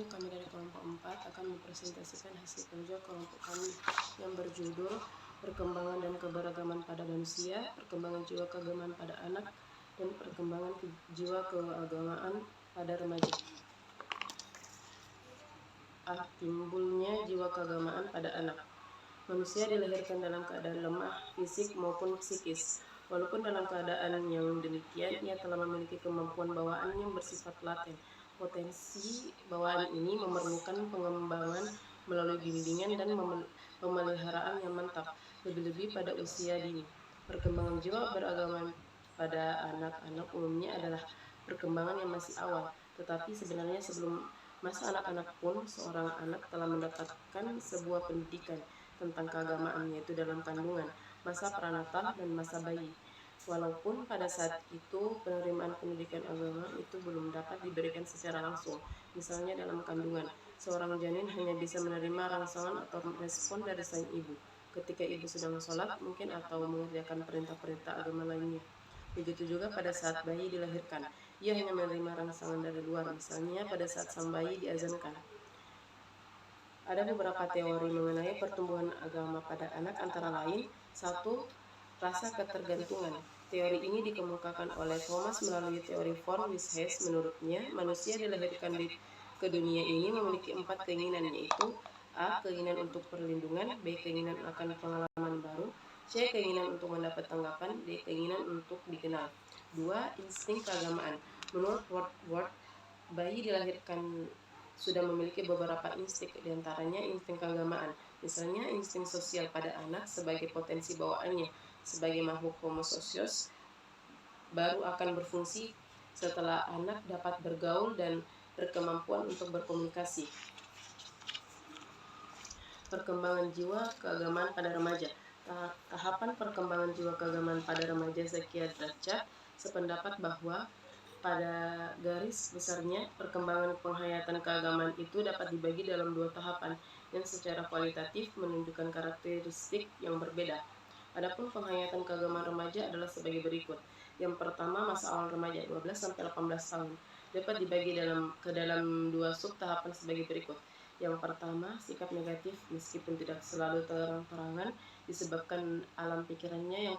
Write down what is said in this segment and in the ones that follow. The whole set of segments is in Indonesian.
kami dari kelompok 4 akan mempresentasikan hasil kerja kelompok kami yang berjudul Perkembangan dan Keberagaman pada Manusia, Perkembangan Jiwa Keagamaan pada Anak, dan Perkembangan Jiwa Keagamaan pada Remaja. Timbulnya jiwa keagamaan pada anak. Manusia dilahirkan dalam keadaan lemah, fisik maupun psikis. Walaupun dalam keadaan yang demikian, ia telah memiliki kemampuan bawaan yang bersifat laten. Potensi bawaan ini memerlukan pengembangan melalui bimbingan dan pemeliharaan yang mantap, lebih-lebih pada usia dini. Perkembangan jiwa beragama pada anak-anak umumnya adalah perkembangan yang masih awal, tetapi sebenarnya sebelum masa anak-anak pun, seorang anak telah mendapatkan sebuah pendidikan tentang keagamaan, yaitu dalam kandungan, masa pranatal, dan masa bayi. Walaupun pada saat itu penerimaan pendidikan agama itu belum dapat diberikan secara langsung, misalnya dalam kandungan, seorang janin hanya bisa menerima rangsangan atau respon dari sang ibu ketika ibu sedang sholat mungkin atau mengerjakan perintah-perintah agama lainnya. Begitu juga pada saat bayi dilahirkan, ia hanya menerima rangsangan dari luar, misalnya pada saat sang bayi diazankan. Ada beberapa teori mengenai pertumbuhan agama pada anak, antara lain, 1. Rasa ketergantungan. Teori ini dikemukakan oleh Thomas melalui teori von Weishaupt. Menurutnya, manusia dilahirkan ke dunia ini memiliki 4 keinginan, yaitu A. Keinginan untuk perlindungan, B. Keinginan akan pengalaman baru, C. Keinginan untuk mendapat tanggapan, D. Keinginan untuk dikenal. 2. Insting keagamaan. Menurut Ward, bayi dilahirkan sudah memiliki beberapa insting, diantaranya insting keagamaan, misalnya insting sosial pada anak sebagai potensi bawaannya sebagai makhluk homo socius baru akan berfungsi setelah anak dapat bergaul dan berkemampuan untuk berkomunikasi. Perkembangan jiwa keagamaan pada remaja. Tahapan perkembangan jiwa keagamaan pada remaja Zekiah Drachat sependapat bahwa pada garis besarnya, perkembangan penghayatan keagamaan itu dapat dibagi dalam 2 tahapan yang secara kualitatif menunjukkan karakteristik yang berbeda. Adapun penghayatan keagamaan remaja adalah sebagai berikut. Yang pertama, masa awal remaja 12-18 tahun dapat dibagi ke dalam 2 sub tahapan sebagai berikut. Yang pertama, sikap negatif meskipun tidak selalu terang-terangan disebabkan alam pikirannya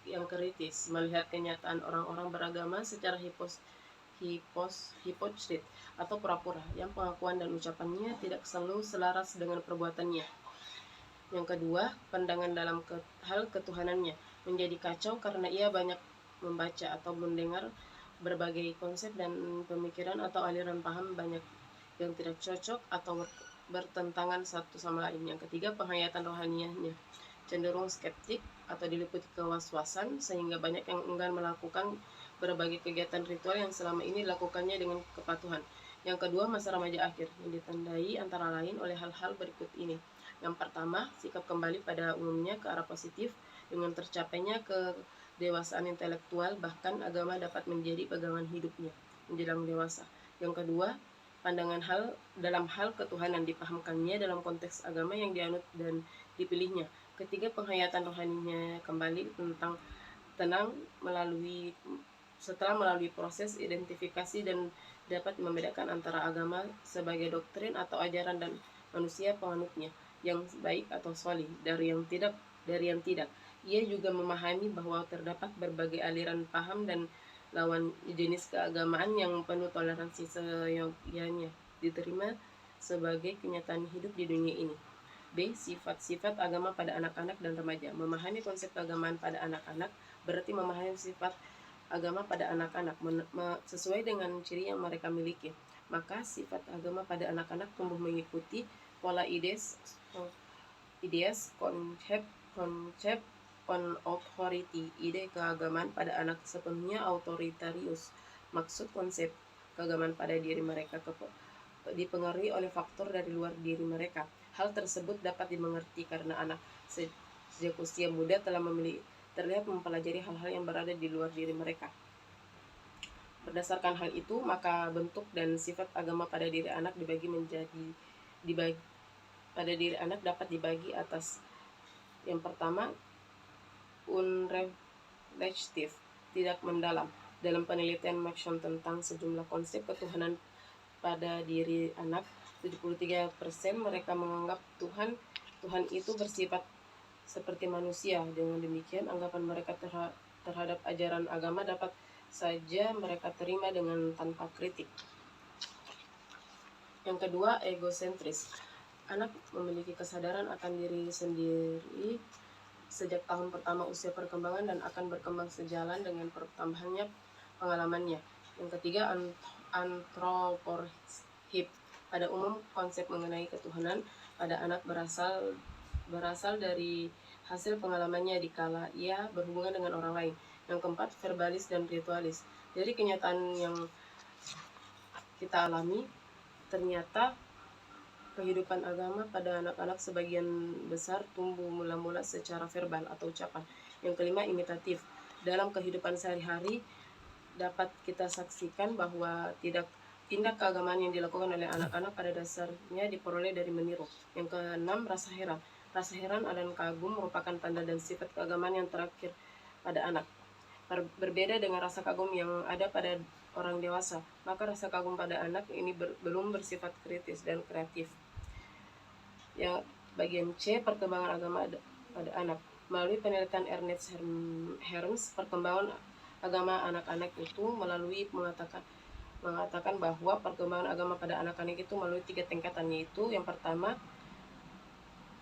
yang kritis, melihat kenyataan orang-orang beragama secara hipokrit atau pura-pura, yang pengakuan dan ucapannya tidak selalu selaras dengan perbuatannya. Yang kedua, pandangan dalam hal ketuhanannya menjadi kacau karena ia banyak membaca atau mendengar berbagai konsep dan pemikiran atau aliran paham banyak yang tidak cocok atau bertentangan satu sama lain. Yang ketiga, penghayatan rohaniahnya cenderung skeptik atau diliputi kewaswasan sehingga banyak yang enggan melakukan berbagai kegiatan ritual yang selama ini dilakukannya dengan kepatuhan. Yang kedua, masa remaja akhir yang ditandai antara lain oleh hal-hal berikut ini. Yang pertama, sikap kembali pada umumnya ke arah positif dengan tercapainya kedewasaan intelektual, bahkan agama dapat menjadi pegangan hidupnya menjelang dewasa. Yang kedua, pandangan dalam hal ketuhanan dipahamkannya dalam konteks agama yang dianut dan dipilihnya. Ketiga, penghayatan rohaninya kembali tenang setelah melalui proses identifikasi dan dapat membedakan antara agama sebagai doktrin atau ajaran dan manusia penganutnya yang baik atau sholih dari yang tidak. Ia juga memahami bahwa terdapat berbagai aliran paham dan lawan jenis keagamaan yang penuh toleransi seyogyanya diterima sebagai kenyataan hidup di dunia ini. B. Sifat-sifat agama pada anak-anak dan remaja. Memahami konsep keagamaan pada anak-anak berarti memahami sifat agama pada anak-anak sesuai dengan ciri yang mereka miliki. Maka sifat agama pada anak-anak tumbuh mengikuti pola ideas, konsep on authority. Ide keagamaan pada anak sepenuhnya autoritarius. Maksud konsep keagamaan pada diri mereka dipengaruhi oleh faktor dari luar diri mereka. Hal tersebut dapat dimengerti karena anak sejak usia muda terlihat mempelajari hal-hal yang berada di luar diri mereka. Berdasarkan hal itu, maka bentuk dan sifat agama pada diri anak dapat dibagi atas. Yang pertama, unreflektif, tidak mendalam. Dalam penelitian Maxson tentang sejumlah konsep ketuhanan pada diri anak. 73% mereka menganggap Tuhan itu bersifat seperti manusia. Dengan demikian, anggapan mereka terhadap ajaran agama dapat saja mereka terima dengan tanpa kritik. Yang kedua, egosentris. Anak memiliki kesadaran akan diri sendiri sejak tahun pertama usia perkembangan dan akan berkembang sejalan dengan pertambahannya pengalamannya. Yang ketiga, anthroporhip. Pada umum, konsep mengenai ketuhanan pada anak berasal dari hasil pengalamannya dikala ia berhubungan dengan orang lain. Yang keempat, verbalis dan ritualis. Dari kenyataan yang kita alami, ternyata kehidupan agama pada anak-anak sebagian besar tumbuh mula-mula secara verbal atau ucapan. Yang kelima, imitatif. Dalam kehidupan sehari-hari dapat kita saksikan bahwa tindak keagamaan yang dilakukan oleh anak-anak pada dasarnya diperoleh dari meniru. Yang keenam, rasa heran. Rasa heran dan kagum merupakan tanda dan sifat keagamaan yang terakhir pada anak. Berbeda dengan rasa kagum yang ada pada orang dewasa, maka rasa kagum pada anak ini belum bersifat kritis dan kreatif. Yang bagian C, perkembangan agama pada anak. Melalui penelitian Ernest Herms, perkembangan agama anak-anak itu mengatakan bahwa perkembangan agama pada anak-anak itu melalui 3 tingkatan, yaitu yang pertama,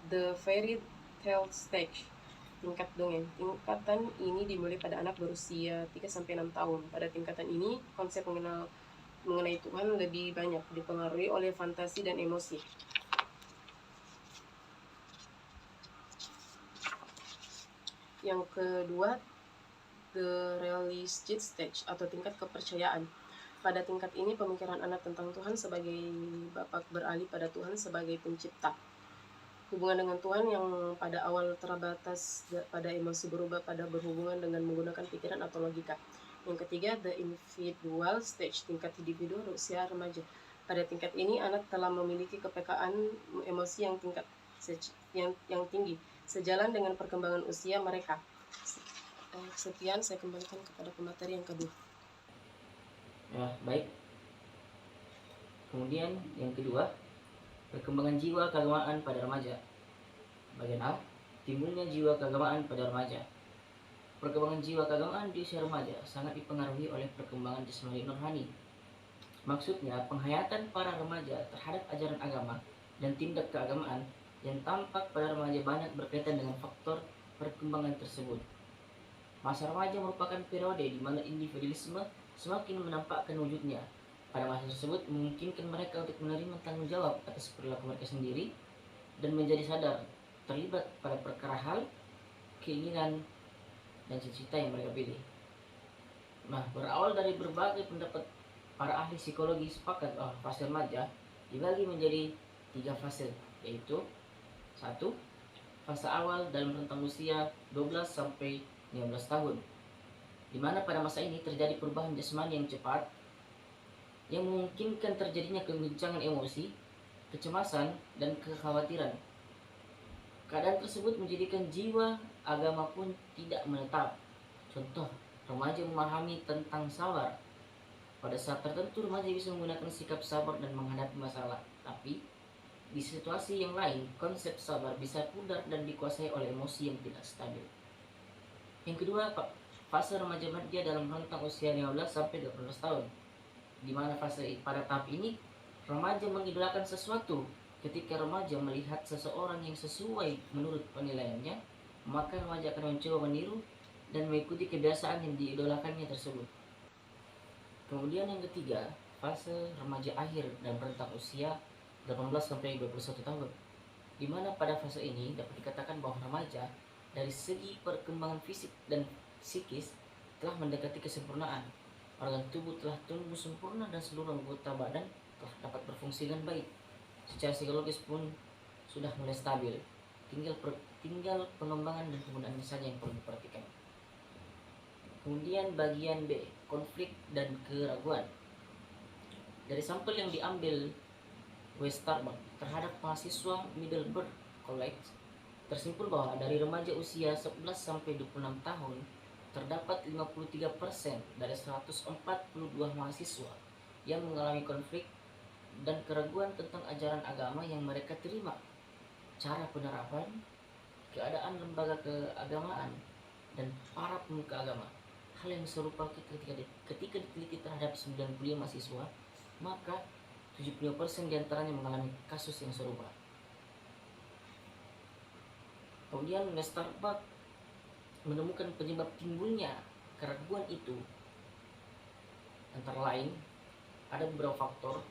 the fairy tale stage, tingkat dongeng. Tingkatan ini dimulai pada anak berusia 3-6 tahun. Pada tingkatan ini, konsep mengenai Tuhan lebih banyak dipengaruhi oleh fantasi dan emosi. Yang kedua, the realistic stage atau tingkat kepercayaan. Pada tingkat ini, pemikiran anak tentang Tuhan sebagai Bapa beralih pada Tuhan sebagai pencipta. Hubungan dengan Tuhan yang pada awal terbatas pada emosi berubah pada berhubungan dengan menggunakan pikiran atau logika. Yang ketiga, the individual stage, tingkat individu usia remaja. Pada tingkat ini, anak telah memiliki kepekaan emosi yang tinggi, sejalan dengan perkembangan usia mereka. Sekian, saya kembalikan kepada pemateri yang kedua. Ya, baik. Kemudian yang kedua, perkembangan jiwa keagamaan pada remaja. Bagian A, timbulnya jiwa keagamaan pada remaja. Perkembangan jiwa keagamaan di usia remaja sangat dipengaruhi oleh perkembangan jasmani nurhani. Maksudnya, penghayatan para remaja terhadap ajaran agama dan tindak keagamaan yang tampak pada remaja banyak berkaitan dengan faktor perkembangan tersebut. Masa remaja merupakan periode di mana individualisme semakin menampakkan wujudnya. Pada masa tersebut memungkinkan mereka untuk menerima tanggung jawab atas perilaku mereka sendiri dan menjadi sadar terlibat pada perkara hal, keinginan, dan cita-cita yang mereka pilih. Nah, berawal dari berbagai pendapat, para ahli psikologi sepakat bahwa fase remaja dibagi menjadi 3 fase, yaitu 1. Fase awal dalam rentang usia 12 sampai 15 tahun, di mana pada masa ini terjadi perubahan jasmani yang cepat yang memungkinkan terjadinya keguncangan emosi, kecemasan, dan kekhawatiran. Keadaan tersebut menjadikan jiwa agama pun tidak menetap. Contoh, remaja memahami tentang sabar. Pada saat tertentu remaja bisa menggunakan sikap sabar dan menghadapi masalah, tapi di situasi yang lain konsep sabar bisa pudar dan dikuasai oleh emosi yang tidak stabil. Yang kedua, fase remaja dia dalam rentang usia 15 sampai 18 tahun, di mana pada tahap ini remaja mengidolakan sesuatu. Ketika remaja melihat seseorang yang sesuai menurut penilaiannya, maka remaja akan mencoba meniru dan mengikuti kebiasaan yang diidolakannya tersebut. Kemudian yang ketiga, fase remaja akhir dan rentang usia 18 sampai 21 tahun, di mana pada fase ini dapat dikatakan bahwa remaja dari segi perkembangan fisik dan psikis telah mendekati kesempurnaan. Organ tubuh telah tumbuh sempurna dan seluruh anggota badan telah dapat berfungsi dengan baik. Secara psikologis pun sudah mulai stabil. Tinggal pengembangan dan penggunaannya saja yang perlu diperhatikan. Kemudian bagian B, konflik dan keraguan. Dari sampel yang diambil Westermark terhadap mahasiswa Middleburg College, tersimpul bahwa dari remaja usia 11 sampai 26 tahun terdapat 53% dari 142 mahasiswa yang mengalami konflik dan keraguan tentang ajaran agama yang mereka terima, cara penerapan, keadaan lembaga keagamaan, dan para pemuka agama. Hal yang serupa ketika diteliti terhadap 95 mahasiswa, maka 75% diantaranya mengalami kasus yang serupa. Kemudian Westermarck menemukan penyebab timbulnya keraguan itu antara lain ada beberapa faktor.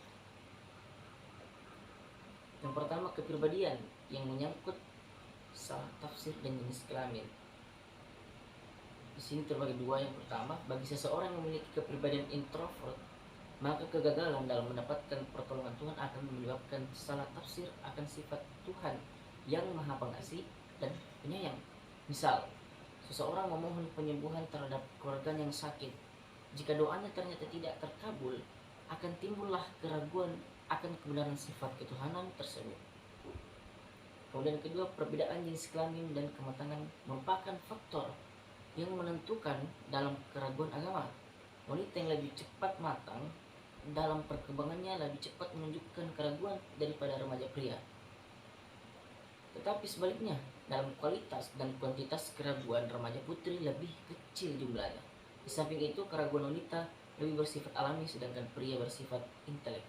Yang pertama, kepribadian yang menyangkut salah tafsir dan jenis kelamin. Di sini terbagi dua. Yang pertama, bagi seseorang yang memiliki kepribadian introvert, maka kegagalan dalam mendapatkan pertolongan Tuhan akan menyebabkan salah tafsir akan sifat Tuhan yang Maha Pengasih dan Penyayang. Misal, seseorang memohon penyembuhan terhadap keluarganya yang sakit. Jika doanya ternyata tidak terkabul, akan timbullah keraguan akan kebenaran sifat ketuhanan tersebut. Kemudian kedua, perbedaan jenis kelamin dan kematangan merupakan faktor yang menentukan dalam keraguan agama. Wanita yang lebih cepat matang dalam perkembangannya lebih cepat menunjukkan keraguan daripada remaja pria. Tetapi sebaliknya, dalam kualitas dan kuantitas keraguan remaja putri lebih kecil jumlahnya. Di samping itu, keraguan wanita lebih bersifat alami sedangkan pria bersifat intelek.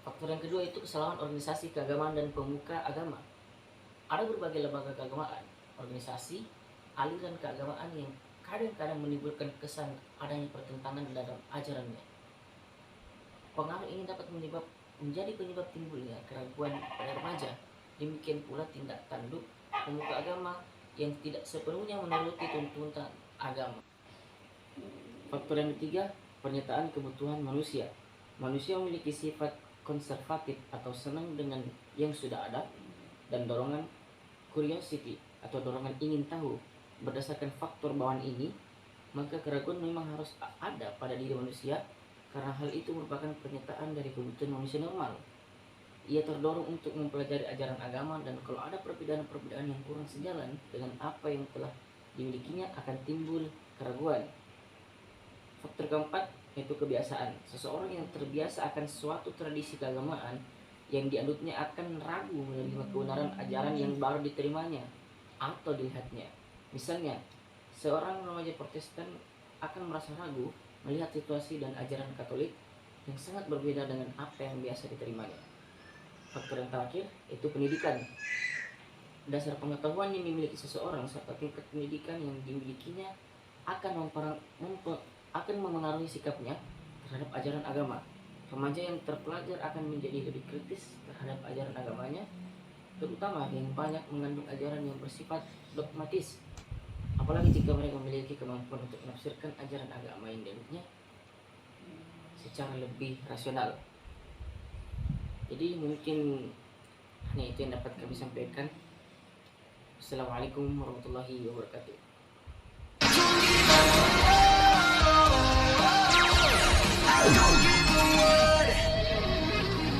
Faktor yang kedua itu kesalahan organisasi keagamaan dan pemuka agama. Ada berbagai lembaga keagamaan, organisasi, aliran keagamaan yang kadang-kadang menimbulkan kesan adanya pertentangan dalam ajarannya. Pengaruh ini dapat menjadi penyebab timbulnya keraguan pada remaja. Demikian pula tindak tanduk pemuka agama yang tidak sepenuhnya menuruti tuntutan agama. Faktor yang ketiga, pernyataan kebutuhan manusia. Manusia memiliki sifat konservatif atau senang dengan yang sudah ada dan dorongan curiosity atau dorongan ingin tahu. Berdasarkan faktor bawaan ini, maka keraguan memang harus ada pada diri manusia karena hal itu merupakan pernyataan dari kebutuhan manusia normal. Ia terdorong untuk mempelajari ajaran agama dan kalau ada perbedaan-perbedaan yang kurang sejalan dengan apa yang telah dimilikinya akan timbul keraguan. Faktor keempat yaitu kebiasaan. Seseorang yang terbiasa akan suatu tradisi keagamaan yang dianutnya akan ragu menerima kebenaran ajaran yang baru diterimanya atau dilihatnya. Misalnya, seorang remaja Protestan akan merasa ragu melihat situasi dan ajaran Katolik yang sangat berbeda dengan apa yang biasa diterimanya. Faktor yang terakhir itu pendidikan. Dasar pengetahuan yang dimiliki seseorang serta tingkat pendidikan yang dimilikinya akan memengaruhi sikapnya terhadap ajaran agama. Remaja yang terpelajar akan menjadi lebih kritis terhadap ajaran agamanya, terutama yang banyak mengandung ajaran yang bersifat dogmatis. Apalagi jika mereka memiliki kemampuan untuk menafsirkan ajaran agama yang dianutnya secara lebih rasional. Jadi mungkin hanya itu yang dapat kami sampaikan. Assalamualaikum warahmatullahi wabarakatuh.